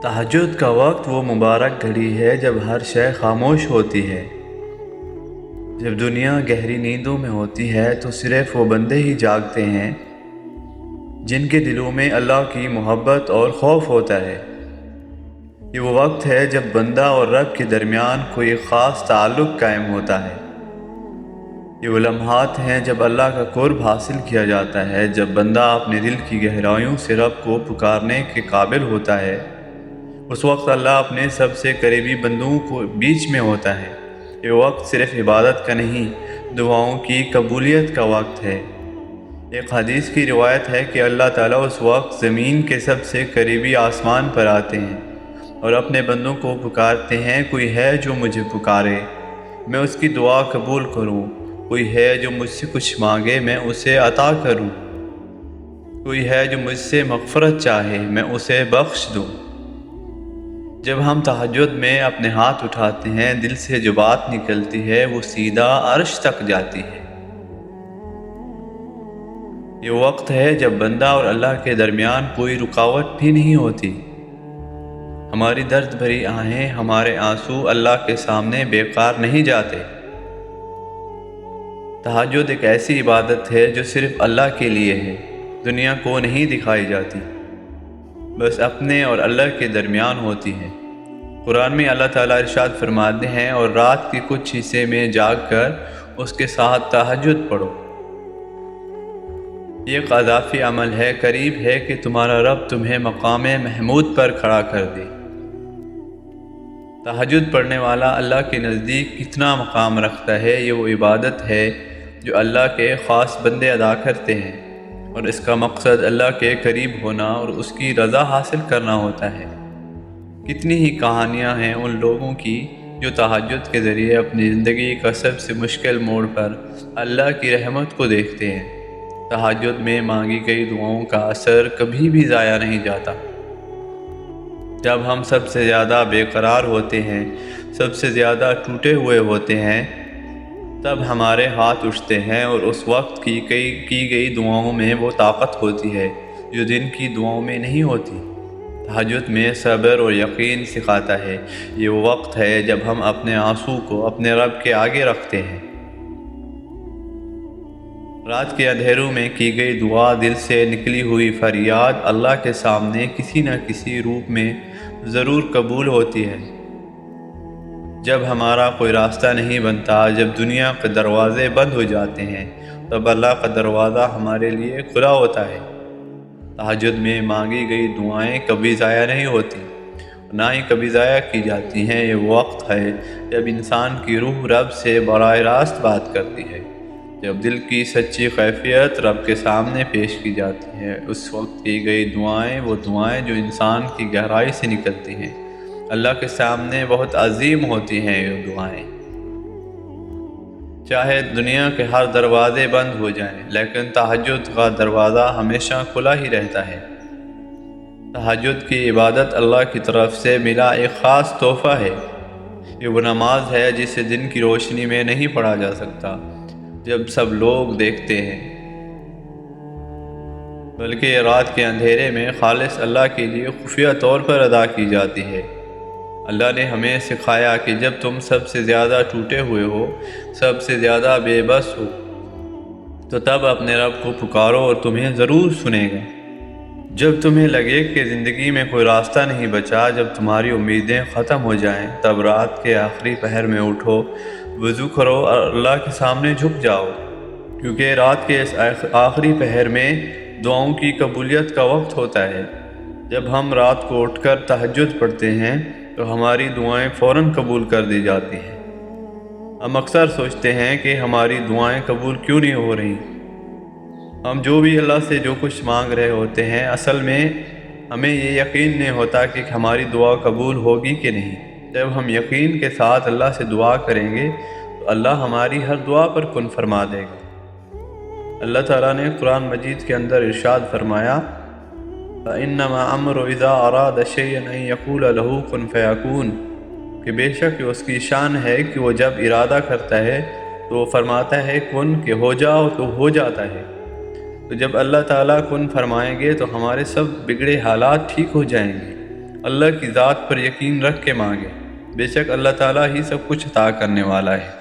تہجد کا وقت وہ مبارک گھڑی ہے جب ہر شے خاموش ہوتی ہے۔ جب دنیا گہری نیندوں میں ہوتی ہے تو صرف وہ بندے ہی جاگتے ہیں جن کے دلوں میں اللہ کی محبت اور خوف ہوتا ہے۔ یہ وہ وقت ہے جب بندہ اور رب کے درمیان کوئی خاص تعلق قائم ہوتا ہے۔ یہ وہ لمحات ہیں جب اللہ کا قرب حاصل کیا جاتا ہے، جب بندہ اپنے دل کی گہرائیوں سے رب کو پکارنے کے قابل ہوتا ہے۔ اس وقت اللہ اپنے سب سے قریبی بندوں کو بیچ میں ہوتا ہے۔ یہ وقت صرف عبادت کا نہیں، دعاؤں کی قبولیت کا وقت ہے۔ ایک حدیث کی روایت ہے کہ اللہ تعالیٰ اس وقت زمین کے سب سے قریبی آسمان پر آتے ہیں اور اپنے بندوں کو پکارتے ہیں، کوئی ہے جو مجھے پکارے، میں اس کی دعا قبول کروں، کوئی ہے جو مجھ سے کچھ مانگے، میں اسے عطا کروں، کوئی ہے جو مجھ سے مغفرت چاہے، میں اسے بخش دوں۔ جب ہم تہجد میں اپنے ہاتھ اٹھاتے ہیں، دل سے جو بات نکلتی ہے وہ سیدھا عرش تک جاتی ہے۔ یہ وقت ہے جب بندہ اور اللہ کے درمیان کوئی رکاوٹ بھی نہیں ہوتی۔ ہماری درد بھری آہیں، ہمارے آنسو اللہ کے سامنے بیکار نہیں جاتے۔ تہجد ایک ایسی عبادت ہے جو صرف اللہ کے لیے ہے، دنیا کو نہیں دکھائی جاتی، بس اپنے اور اللہ کے درمیان ہوتی ہے۔ قرآن میں اللہ تعالیٰ ارشاد فرماتے ہیں، اور رات کے کچھ حصے میں جاگ کر اس کے ساتھ تہجد پڑھو۔ یہ ایک اضافی عمل ہے، قریب ہے کہ تمہارا رب تمہیں مقام محمود پر کھڑا کر دے۔ تہجد پڑھنے والا اللہ کے نزدیک کتنا مقام رکھتا ہے، یہ وہ عبادت ہے جو اللہ کے خاص بندے ادا کرتے ہیں، اور اس کا مقصد اللہ کے قریب ہونا اور اس کی رضا حاصل کرنا ہوتا ہے۔ کتنی ہی کہانیاں ہیں ان لوگوں کی جو تہجد کے ذریعے اپنی زندگی کا سب سے مشکل موڑ پر اللہ کی رحمت کو دیکھتے ہیں۔ تہجد میں مانگی گئی دعاؤں کا اثر کبھی بھی ضائع نہیں جاتا۔ جب ہم سب سے زیادہ بے قرار ہوتے ہیں، سب سے زیادہ ٹوٹے ہوئے ہوتے ہیں، تب ہمارے ہاتھ اٹھتے ہیں، اور اس وقت کی گئی دعاؤں میں وہ طاقت ہوتی ہے جو دن کی دعاؤں میں نہیں ہوتی۔ تہجد میں صبر اور یقین سکھاتا ہے۔ یہ وہ وقت ہے جب ہم اپنے آنسو کو اپنے رب کے آگے رکھتے ہیں۔ رات کے اندھیروں میں کی گئی دعا، دل سے نکلی ہوئی فریاد اللہ کے سامنے کسی نہ کسی روپ میں ضرور قبول ہوتی ہے۔ جب ہمارا کوئی راستہ نہیں بنتا، جب دنیا کے دروازے بند ہو جاتے ہیں، تب اللہ کا دروازہ ہمارے لیے کھلا ہوتا ہے۔ تہجد میں مانگی گئی دعائیں کبھی ضائع نہیں ہوتی، نہ ہی کبھی ضائع کی جاتی ہیں۔ یہ وقت ہے جب انسان کی روح رب سے براہ راست بات کرتی ہے، جب دل کی سچی کیفیت رب کے سامنے پیش کی جاتی ہے۔ اس وقت کی گئی دعائیں وہ دعائیں جو انسان کی گہرائی سے نکلتی ہیں، اللہ کے سامنے بہت عظیم ہوتی ہیں۔ یہ دعائیں چاہے دنیا کے ہر دروازے بند ہو جائیں، لیکن تہجد کا دروازہ ہمیشہ کھلا ہی رہتا ہے۔ تہجد کی عبادت اللہ کی طرف سے ملا ایک خاص تحفہ ہے۔ یہ وہ نماز ہے جسے دن کی روشنی میں نہیں پڑھا جا سکتا، جب سب لوگ دیکھتے ہیں، بلکہ یہ رات کے اندھیرے میں خالص اللہ کے لیے خفیہ طور پر ادا کی جاتی ہے۔ اللہ نے ہمیں سکھایا کہ جب تم سب سے زیادہ ٹوٹے ہوئے ہو، سب سے زیادہ بے بس ہو، تو تب اپنے رب کو پکارو اور تمہیں ضرور سنے گا۔ جب تمہیں لگے کہ زندگی میں کوئی راستہ نہیں بچا، جب تمہاری امیدیں ختم ہو جائیں، تب رات کے آخری پہر میں اٹھو، وضو کرو اور اللہ کے سامنے جھک جاؤ، کیونکہ رات کے اس آخری پہر میں دعاؤں کی قبولیت کا وقت ہوتا ہے۔ جب ہم رات کو اٹھ کر تہجد پڑھتے ہیں تو ہماری دعائیں فوراً قبول کر دی جاتی ہیں۔ ہم اکثر سوچتے ہیں کہ ہماری دعائیں قبول کیوں نہیں ہو رہی۔ ہم جو بھی اللہ سے جو کچھ مانگ رہے ہوتے ہیں، اصل میں ہمیں یہ یقین نہیں ہوتا کہ ہماری دعا قبول ہوگی کہ نہیں۔ جب ہم یقین کے ساتھ اللہ سے دعا کریں گے تو اللہ ہماری ہر دعا پر کن فرما دے گا۔ اللہ تعالیٰ نے قرآن مجید کے اندر ارشاد فرمایا، فَإِنَّمَا أَمْرُ إِذَا أَرَادَ شَيْئًا أَن يَقُولَ لَهُ كُن فَيَكُونُ، کہ بے شک اس کی شان ہے کہ وہ جب ارادہ کرتا ہے تو وہ فرماتا ہے کن، کہ ہو جاؤ تو ہو جاتا ہے۔ تو جب اللہ تعالیٰ کن فرمائیں گے تو ہمارے سب بگڑے حالات ٹھیک ہو جائیں گے، اللہ کی ذات پر یقین رکھ کے مانگے، بے شک اللہ تعالیٰ ہی سب کچھ عطا کرنے والا ہے۔